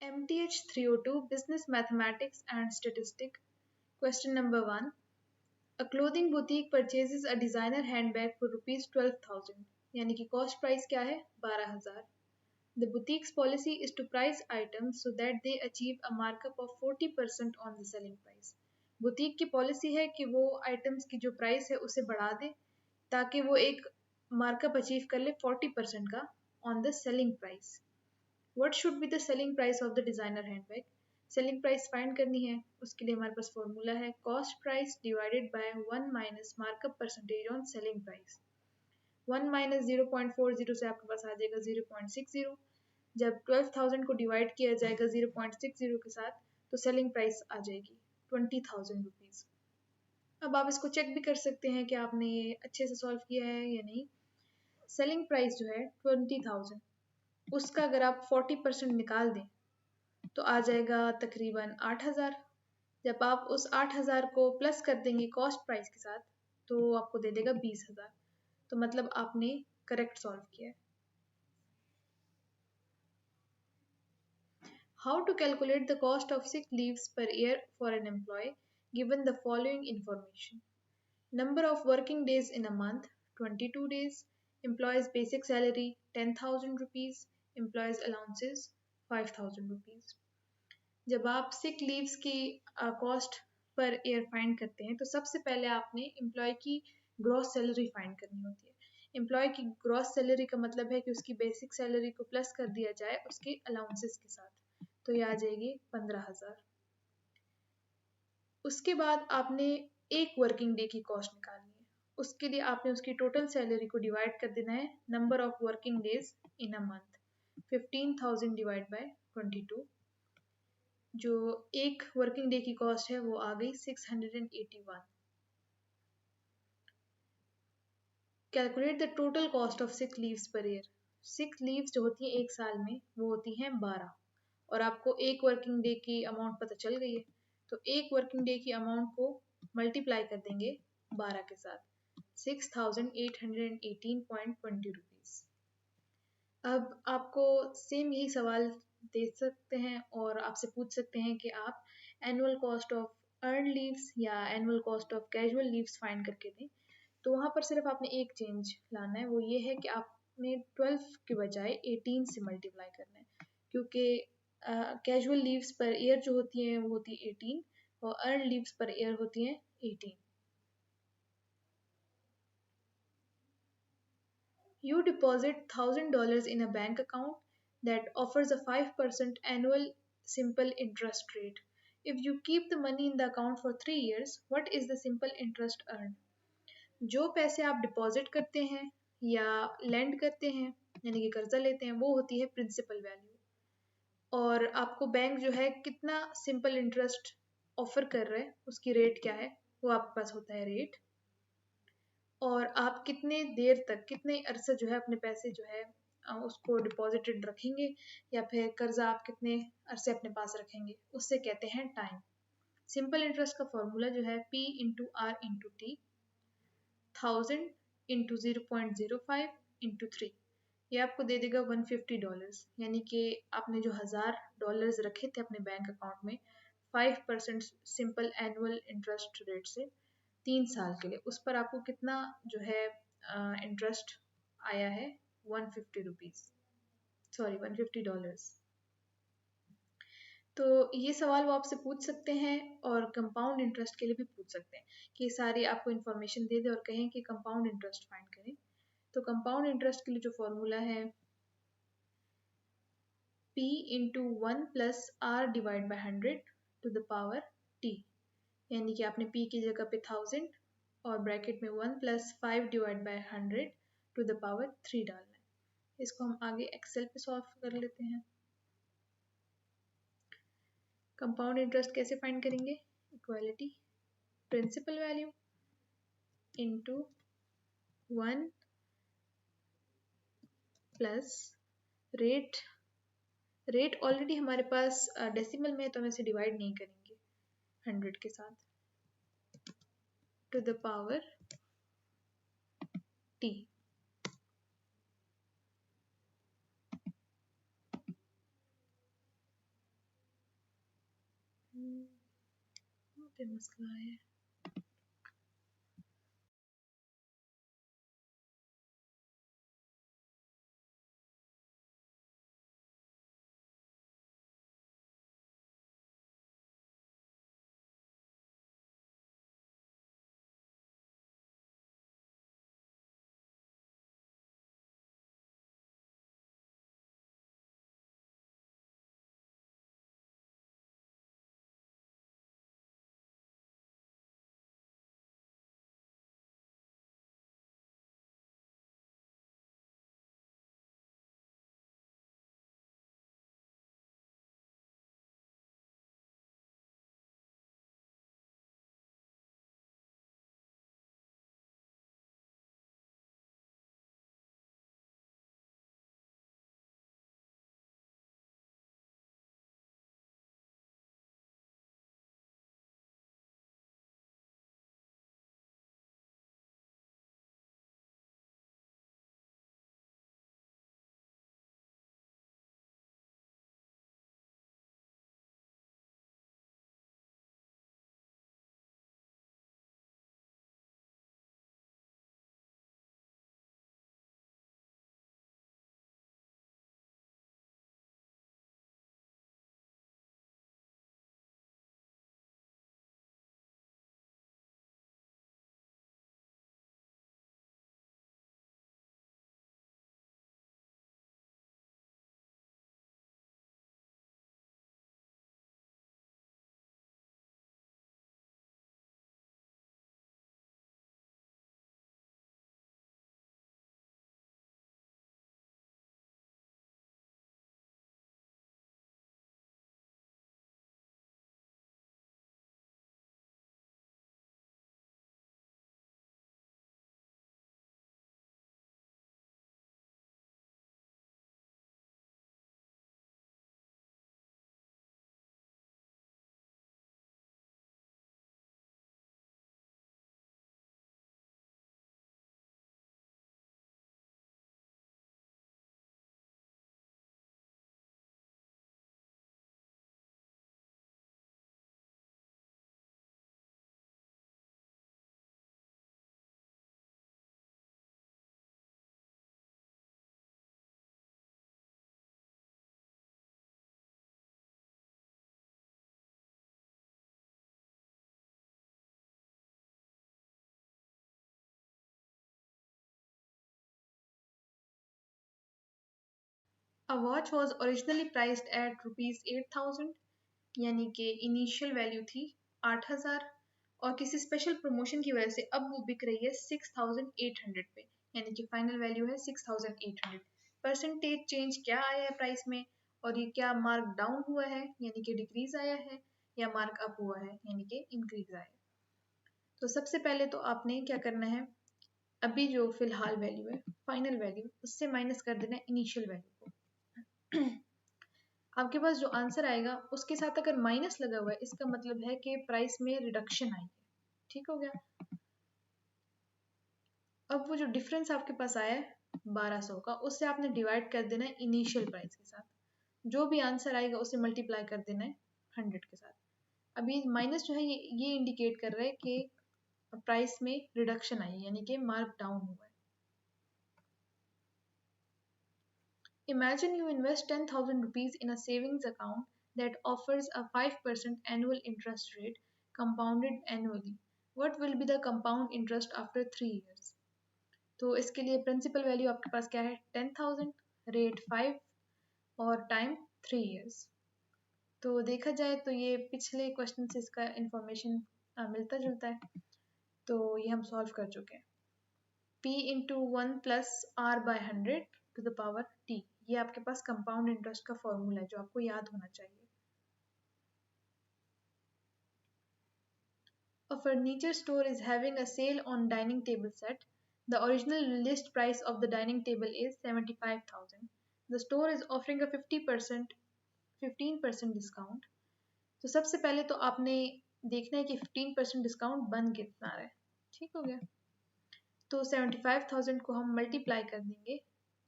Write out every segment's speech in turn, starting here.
MTH 302 Business Mathematics and Statistics. Question number 1. A clothing boutique purchases a designer handbag for rupees 12,000. यानी कि cost price क्या है 12,000. The boutique's policy is to price items so that they achieve a markup of 40% on the selling price. Boutique की policy है कि वो items की जो प्राइस है उसे बढ़ा दे ताकि वो एक मार्कअप अचीव कर ले 40% का on the selling price. What should be the selling price of the designer handbag? Selling price find करनी है, उसके लिए हमारे पास फॉर्मूला है cost price divided by 1 minus markup percentage on selling price. 1 minus 0.40 से आपके पास आ जाएगा 0.60. जब 12,000 को डिवाइड किया जाएगा 0.60 के साथ तो सेलिंग प्राइस आ जाएगी 20,000 रुपीज़. अब आप इसको चेक भी कर सकते हैं कि आपने ये अच्छे से सॉल्व किया है या नहीं. सेलिंग प्राइस जो है 20,000, उसका अगर आप 40% निकाल दें तो आ जाएगा तकरीबन 8,000. जब आप उस 8,000 को प्लस कर देंगे कॉस्ट प्राइस के साथ तो आपको दे देगा 20,000. तो मतलब आपने करेक्ट सॉल्व किया है. How to calculate the cost of sick leaves per year for an employee given the following information. Number of working days in a month 22 days. Employees basic salary 10,000 rupees. Employees allowances 5,000 rupees. जब आप sick leaves की cost per year find करते हैं तो सबसे पहले आपने employ की ग्रॉस सैलरी फाइंड करनी होती है. एम्प्लॉय की ग्रॉस सैलरी का मतलब है कि उसकी बेसिक सैलरी को प्लस कर दिया जाए उसके अलाउंसेस के साथ, तो ये आ जाएगी 15,000. उसके बाद आपने एक वर्किंग डे की कॉस्ट निकालनी है. उसके लिए आपने उसकी टोटल सैलरी को डिवाइड कर देना है number of working days in a month. 15,000 divide by 22. जो एक वर्किंग डे की कॉस्ट है वो आ गई 681. Calculate the total cost of sick leaves per year. Sick leaves जो होती हैं एक साल में वो होती हैं 12 और आपको एक वर्किंग डे की अमाउंट पता चल गई है तो एक वर्किंग डे की अमाउंट को मल्टीप्लाई कर देंगे 12 के साथ 6,818.20 रुपीज़. अब आपको सेम यही सवाल दे सकते हैं और आपसे पूछ सकते हैं कि आप annual cost of earn leaves या annual cost of casual leaves find करके दें. तो वहाँ पर सिर्फ आपने एक चेंज लाना है, वो ये है कि आपने 12 के बजाय 18 से मल्टीप्लाई करना है क्योंकि कैजुअल लीव्स पर ईयर जो होती हैं वो होती है 18 और अर्न लीव्स पर ईयर होती हैं 18. You deposit $1,000 in a bank account that offers a 5% annual simple interest rate. If you keep the money in the account for 3 years, what is the simple interest earned? जो पैसे आप deposit करते हैं या land करते हैं यानी कि कर्जा लेते हैं वो होती है प्रिंसिपल वैल्यू, और आपको बैंक जो है कितना सिंपल इंटरेस्ट ऑफर कर रहा है उसकी रेट क्या है वो आपके पास होता है रेट. और आप कितने देर तक कितने अरसे जो है अपने पैसे जो है उसको डिपॉजिटेड रखेंगे या फिर कर्जा आप कितने अरसे अपने पास रखेंगे उससे कहते हैं टाइम. सिंपल इंटरेस्ट का फॉर्मूला जो है P into R into T. 1000 into 0.05 into 3 ये आपको दे देगा $150. यानी कि आपने जो $1,000 रखे थे अपने बैंक अकाउंट में 5% सिंपल एनुअल इंटरेस्ट रेट से 3 साल के लिए, उस पर आपको कितना जो है इंटरेस्ट आया है 150 रुपीज़, सॉरी $150. तो ये सवाल वो आपसे पूछ सकते हैं और कंपाउंड इंटरेस्ट के लिए भी पूछ सकते हैं कि सारी आपको इन्फॉर्मेशन दे दे और कहें कि कंपाउंड इंटरेस्ट फाइंड करें. तो कंपाउंड इंटरेस्ट के लिए जो फॉर्मूला है P into 1 plus R divide by 100 to the power T. यानी कि आपने P की जगह पे 1000 और ब्रैकेट में 1 plus 5 divide by 100 to the power 3 डालना है. इसको हम आगे एक्सेल पे सॉल्व कर लेते हैं. कंपाउंड इंटरेस्ट कैसे फाइंड करेंगे? Equality principal value into 1 plus rate. Rate already हमारे पास डेसिमल में है तो हम इसे डिवाइड नहीं करेंगे 100 के साथ टू द पावर T. पे मसला है। A watch was originally priced at rupees 8,000, यानी कि इनिशियल वैल्यू थी 8,000, और किसी स्पेशल प्रमोशन की वजह से अब वो बिक रही है 6,800 पे, यानी कि फाइनल वैल्यू है 6,800। परसेंटेज चेंज क्या आया है प्राइस में, और ये क्या मार्क डाउन हुआ है यानी कि डिक्रीज आया है, या मार्क अप हुआ है यानी कि इंक्रीज आया है। तो सबसे पहले तो आपने क्या करना है, अभी जो फिलहाल वैल्यू है फाइनल वैल्यू, उससे माइनस कर देना है इनिशियल वैल्यू को। आपके पास जो आंसर आएगा उसके साथ अगर माइनस लगा हुआ है, इसका मतलब है कि प्राइस में रिडक्शन आई है। ठीक हो गया। अब वो जो डिफरेंस आपके पास आया है 1200 का, उससे आपने डिवाइड कर देना है इनिशियल प्राइस के साथ। जो भी आंसर आएगा उसे मल्टीप्लाई कर देना है 100 के साथ। अभी माइनस जो है ये इंडिकेट कर रहा है कि प्राइस में रिडक्शन आई है, यानी कि मार्क डाउन हुआ है। Imagine you invest 10,000 rupees in a savings account that offers a 5% annual interest rate compounded annually. What will be the compound interest after 3 years? तो इसके लिए प्रिंसिपल वैल्यू आपके पास क्या है 10,000, रेट 5 और टाइम 3 years। तो देखा जाए तो ये पिछले क्वेश्चन से इसका इंफॉर्मेशन मिलता जुलता है, तो ये हम सॉल्व कर चुके हैं। p into 1 plus r by 100 to the power t, ये आपके पास कंपाउंड इंटरेस्ट का फॉर्मूला है जो आपको याद होना चाहिए। A furniture store is having a sale on dining table set. The original list price of the dining table is 75,000. The store is offering a 15% discount. तो सबसे पहले तो आपने देखना है कि 15% डिस्काउंट बन कितना रहा है। ठीक हो गया। तो 75,000 को हम मल्टीप्लाई कर देंगे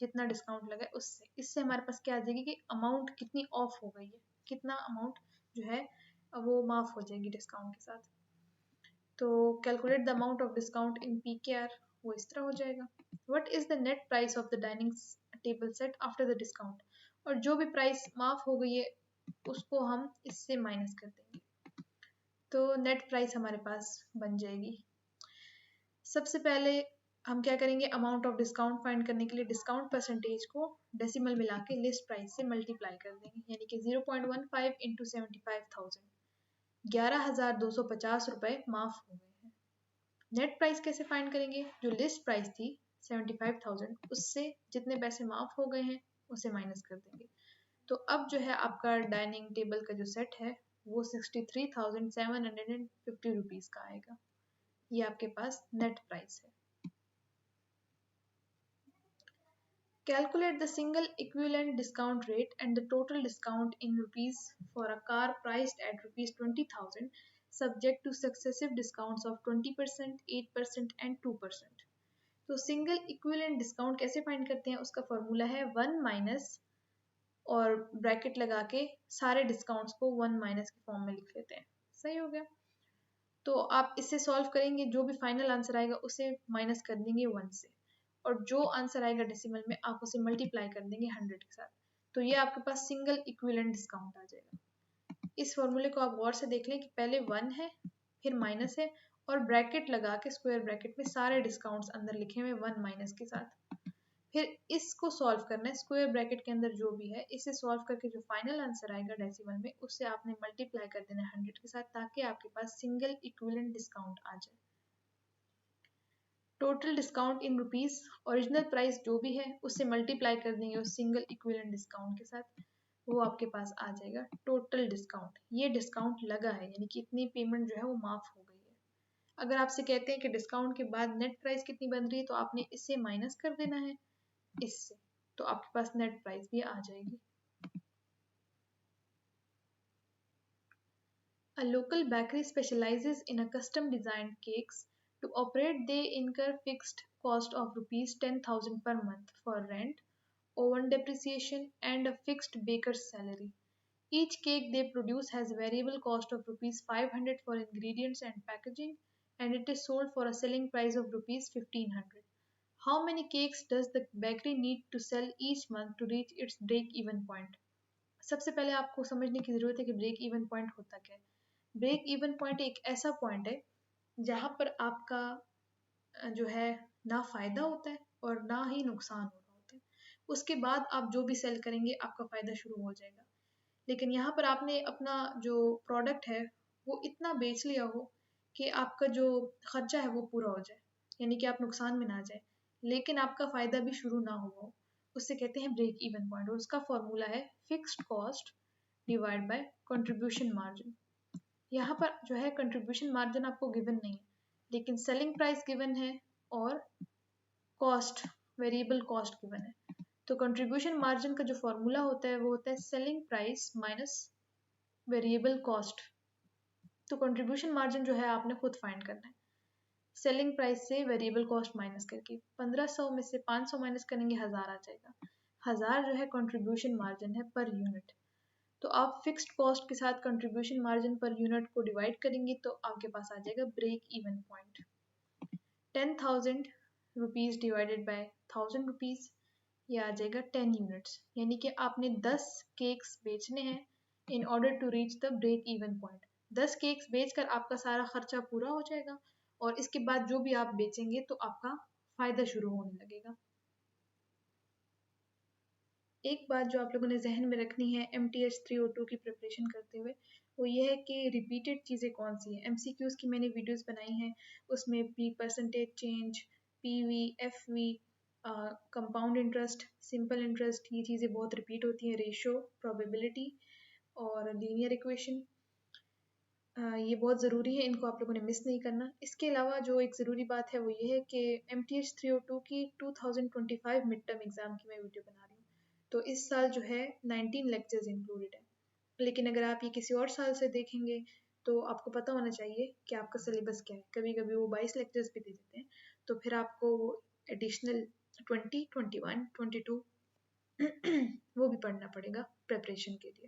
जितना डिस्काउंट लगा है उससे। इससे हमारे पास क्या आ जाएगी कि अमाउंट कितनी ऑफ हो गई है, कितना अमाउंट जो है वो माफ हो जाएगी डिस्काउंट के साथ। तो calculate the amount of discount in PKR, वो इस तरह हो जाएगा, what is the net price of the dining table set after the discount, और जो भी प्राइस माफ हो गई है उसको हम इससे माइनस कर देंगे, तो नेट प्राइस हमारे पास बन जाएगी। सबसे पहले हम क्या करेंगे, अमाउंट ऑफ डिस्काउंट फाइंड करने के लिए डिस्काउंट परसेंटेज को डेसिमल मिला के लिस्ट प्राइस से मल्टीप्लाई कर देंगे, यानी कि 0.15 इंटू 75,000, 11,250 रुपये माफ हो गए हैं। नेट प्राइस कैसे फाइंड करेंगे, जो लिस्ट प्राइस थी 75,000 उससे जितने पैसे माफ हो गए हैं उसे माइनस कर देंगे। तो अब जो है आपका डाइनिंग टेबल का जो सेट है वो 63,750 रुपीज़ का आएगा। ये आपके पास नेट प्राइस है। Calculate the single equivalent discount rate and the total discount in rupees for a car priced at rupees 20,000 subject to successive discounts of 20%, 8% and 2%. तो सिंगल इक्विवेलेंट डिस्काउंट कैसे find करते हैं, उसका फॉर्मूला है 1 minus और bracket लगा के सारे डिस्काउंट्स को 1 माइनस के फॉर्म में लिख लेते हैं। सही हो गया। तो आप इससे सॉल्व करेंगे, जो भी फाइनल आंसर आएगा उसे माइनस कर देंगे 1 से, और जो आंसर आएगा डेसिमल में आप उसे मल्टीप्लाई कर देंगे 100 के साथ, तो ये आपके पास सिंगल इक्विवेलेंट डिस्काउंट आ जाएगा। इस फॉर्मूले को आप गौर से देख लें कि पहले 1 है फिर माइनस है और ब्रैकेट लगा के स्क्वायर ब्रैकेट में सारे डिस्काउंट्स अंदर लिखे हुए 1 माइनस के साथ। फिर इसको सॉल्व करना है, स्क्वायर ब्रैकेट के अंदर जो भी है इसे सॉल्व करके जो फाइनल आंसर आएगा डेसिमल में उससे आपने मल्टीप्लाई कर देना 100 के साथ, ताकि आपके पास सिंगल इक्विवेलेंट डिस्काउंट आ जाए। Total discount in rupees, original price जो भी है उससे मल्टीप्लाई कर देंगे उस सिंगल इक्विवेलेंट डिस्काउंट के साथ, वो आपके पास आ जाएगा टोटल डिस्काउंट। ये डिस्काउंट लगा है यानी कि इतनी पेमेंट जो है वो माफ हो गई है। अगर आपसे कहते हैं कि डिस्काउंट के बाद नेट प्राइस कितनी बन रही है, तो आपने इससे माइनस कर देना है इससे, तो आपके पास नेट प्राइस भी आ जाएगी। A local bakery specializes in a custom designed cakes. To operate, they incur fixed cost of rupees 10,000 per month for rent, oven depreciation, and a fixed baker's salary. Each cake they produce has variable cost of rupees 500 for ingredients and packaging, and it is sold for a selling price of rupees 1,500. How many cakes does the bakery need to sell each month to reach its break-even point? सबसे पहले आपको समझने की ज़रूरत है कि break even point होता क्या है। ब्रेक इवन पॉइंट एक ऐसा पॉइंट है जहाँ पर आपका जो है ना फ़ायदा होता है और ना ही नुकसान हो रहा होता है। उसके बाद आप जो भी सेल करेंगे आपका फ़ायदा शुरू हो जाएगा। लेकिन यहाँ पर आपने अपना जो प्रोडक्ट है वो इतना बेच लिया हो कि आपका जो खर्चा है वो पूरा हो जाए, यानी कि आप नुकसान में ना जाए, लेकिन आपका फ़ायदा भी शुरू ना हुआ हो, उससे कहते हैं ब्रेक इवन पॉइंट। और उसका फॉर्मूला है fixed cost divide by contribution margin. यहाँ पर जो है कंट्रीब्यूशन मार्जिन आपको गिवन नहीं है, लेकिन सेलिंग प्राइस गिवन है और कॉस्ट, वेरिएबल कॉस्ट गिवन है। तो कंट्रीब्यूशन मार्जिन का जो फॉर्मूला होता है वो होता है selling price minus variable cost. तो कंट्रीब्यूशन मार्जिन जो है आपने खुद फाइंड करना है सेलिंग प्राइस से वेरिएबल कॉस्ट माइनस करके। 1500 में से 500 माइनस करेंगे 1000 आ जाएगा। 1000 जो है कंट्रीब्यूशन मार्जिन है पर यूनिट। तो आप फिक्स्ड कॉस्ट के साथ कंट्रीब्यूशन मार्जिन पर यूनिट को डिवाइड करेंगे तो आपके पास आ जाएगा break even point. 10,000 rupees divided by 1000 rupees, ये आ जाएगा 10 यूनिट्स, यानी कि आपने 10 केक्स बेचने हैं in order to reach the break even point. 10 cakes बेचकर आपका सारा खर्चा पूरा हो जाएगा और इसके बाद जो भी आप बेचेंगे तो आपका फ़ायदा शुरू होने लगेगा। एक बात जो आप लोगों ने जहन में रखनी है MTH 302 की प्रिपरेशन करते हुए, वो ये है कि रिपीटेड चीज़ें कौन सी हैं। MCQs की मैंने वीडियोस बनाई हैं, उसमें P percentage change, PV, FV, compound interest, simple interest, ये चीज़ें बहुत रिपीट होती हैं। रेशो, प्रोबेबिलिटी और लीनियर इक्वेशन, ये बहुत ज़रूरी है, इनको आप लोगों ने मिस नहीं करना। इसके अलावा जो एक ज़रूरी बात है वो ये है कि MTH 302 की 2025 मिड टर्म एग्ज़ाम की मैं वीडियो बना रही हूँ। तो इस साल जो है 19 लेक्चर्स इंक्लूडेड है, लेकिन अगर आप ये किसी और साल से देखेंगे तो आपको पता होना चाहिए कि आपका सिलेबस क्या है। कभी कभी वो 22 लेक्चर्स भी दे देते हैं, तो फिर आपको वो एडिशनल 20, 21, 22 वो भी पढ़ना पड़ेगा प्रेपरेशन के लिए।